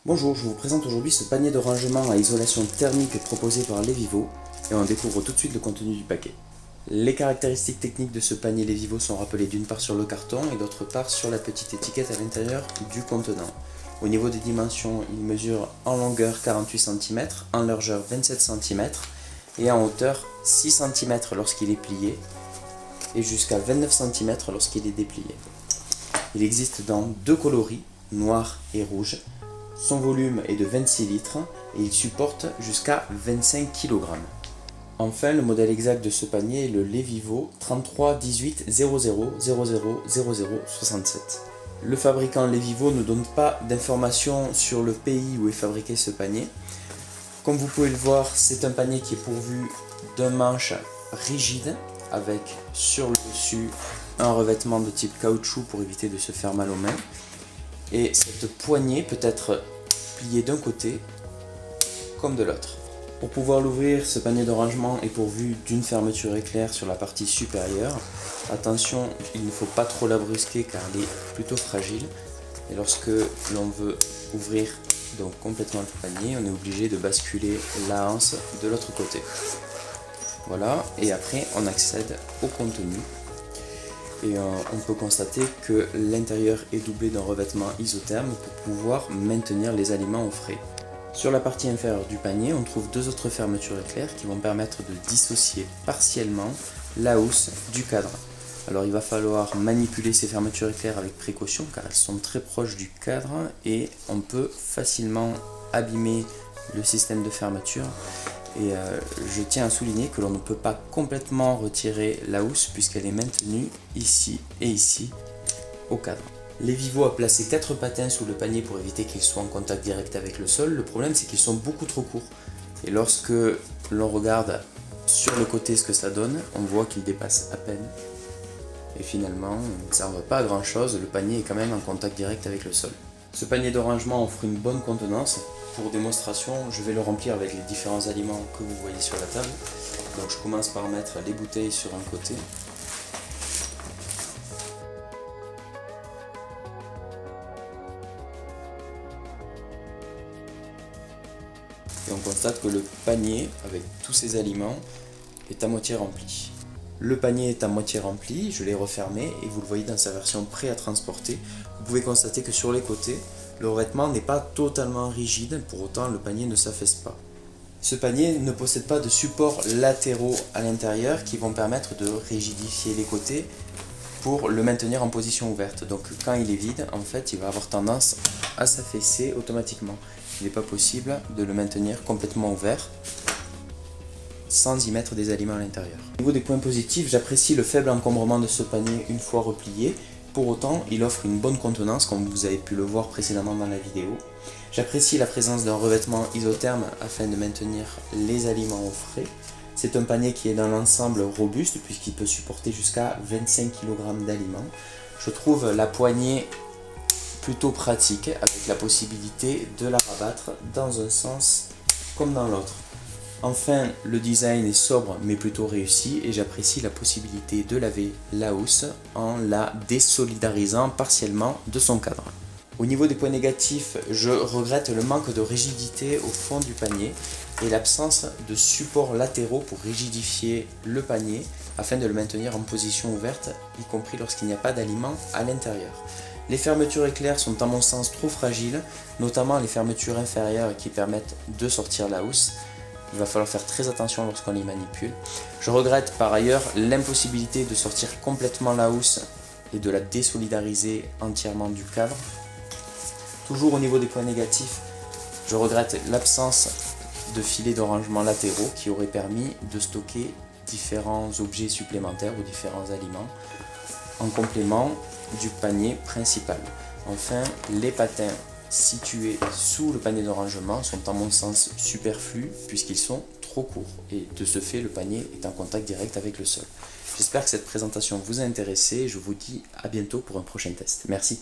Bonjour, je vous présente aujourd'hui ce panier de rangement à isolation thermique proposé par Levivo et on découvre tout de suite le contenu du paquet. Les caractéristiques techniques de ce panier Levivo sont rappelées d'une part sur le carton et d'autre part sur la petite étiquette à l'intérieur du contenant. Au niveau des dimensions, il mesure en longueur 48 cm, en largeur 27 cm et en hauteur 6 cm lorsqu'il est plié et jusqu'à 29 cm lorsqu'il est déplié. Il existe dans deux coloris, noir et rouge. Son volume est de 26 litres et il supporte jusqu'à 25 kg. Enfin, le modèle exact de ce panier est le Levivo 33 18 00 00 00 67. Le fabricant Levivo ne donne pas d'informations sur le pays où est fabriqué ce panier. Comme vous pouvez le voir, c'est un panier qui est pourvu d'un manche rigide avec sur le dessus un revêtement de type caoutchouc pour éviter de se faire mal aux mains. Et cette poignée peut être pliée d'un côté comme de l'autre. Pour pouvoir l'ouvrir, ce panier de rangement est pourvu d'une fermeture éclair sur la partie supérieure. Attention, il ne faut pas trop la brusquer car elle est plutôt fragile. Et lorsque l'on veut ouvrir donc complètement le panier, on est obligé de basculer la anse de l'autre côté. Voilà, et après on accède au contenu. Et on peut constater que l'intérieur est doublé d'un revêtement isotherme pour pouvoir maintenir les aliments au frais. Sur la partie inférieure du panier, on trouve deux autres fermetures éclair qui vont permettre de dissocier partiellement la housse du cadre. Alors il va falloir manipuler ces fermetures éclair avec précaution car elles sont très proches du cadre et on peut facilement abîmer le système de fermeture. Et je tiens à souligner que l'on ne peut pas complètement retirer la housse puisqu'elle est maintenue ici et ici au cadre. Levivo a placé 4 patins sous le panier pour éviter qu'ils soient en contact direct avec le sol. Le problème c'est qu'ils sont beaucoup trop courts. Et lorsque l'on regarde sur le côté ce que ça donne, on voit qu'ils dépassent à peine. Et finalement, ils ne servent pas à grand chose, le panier est quand même en contact direct avec le sol. Ce panier de rangement offre une bonne contenance. Pour démonstration, je vais le remplir avec les différents aliments que vous voyez sur la table. Donc je commence par mettre les bouteilles sur un côté. Et on constate que le panier, avec tous ces aliments, est à moitié rempli. Le panier est à moitié rempli, je l'ai refermé et vous le voyez dans sa version prêt à transporter. Vous pouvez constater que sur les côtés, le revêtement n'est pas totalement rigide, pour autant le panier ne s'affaisse pas. Ce panier ne possède pas de supports latéraux à l'intérieur qui vont permettre de rigidifier les côtés pour le maintenir en position ouverte. Donc quand il est vide, en fait, il va avoir tendance à s'affaisser automatiquement. Il n'est pas possible de le maintenir complètement ouvert sans y mettre des aliments à l'intérieur. Au niveau des points positifs, j'apprécie le faible encombrement de ce panier une fois replié. Pour autant, il offre une bonne contenance comme vous avez pu le voir précédemment dans la vidéo. J'apprécie la présence d'un revêtement isotherme afin de maintenir les aliments au frais. C'est un panier qui est dans l'ensemble robuste puisqu'il peut supporter jusqu'à 25 kg d'aliments. Je trouve la poignée plutôt pratique avec la possibilité de la rabattre dans un sens comme dans l'autre. Enfin, le design est sobre mais plutôt réussi et j'apprécie la possibilité de laver la housse en la désolidarisant partiellement de son cadre. Au niveau des points négatifs, je regrette le manque de rigidité au fond du panier et l'absence de supports latéraux pour rigidifier le panier afin de le maintenir en position ouverte, y compris lorsqu'il n'y a pas d'aliments à l'intérieur. Les fermetures éclair sont à mon sens trop fragiles, notamment les fermetures inférieures qui permettent de sortir la housse. Il va falloir faire très attention lorsqu'on les manipule. Je regrette par ailleurs l'impossibilité de sortir complètement la housse et de la désolidariser entièrement du cadre. Toujours au niveau des points négatifs, je regrette l'absence de filets de rangement latéraux qui auraient permis de stocker différents objets supplémentaires ou différents aliments en complément du panier principal. Enfin, les patins situés sous le panier de rangement sont à mon sens superflus puisqu'ils sont trop courts et de ce fait le panier est en contact direct avec le sol. J'espère que cette présentation vous a intéressé et je vous dis à bientôt pour un prochain test. Merci.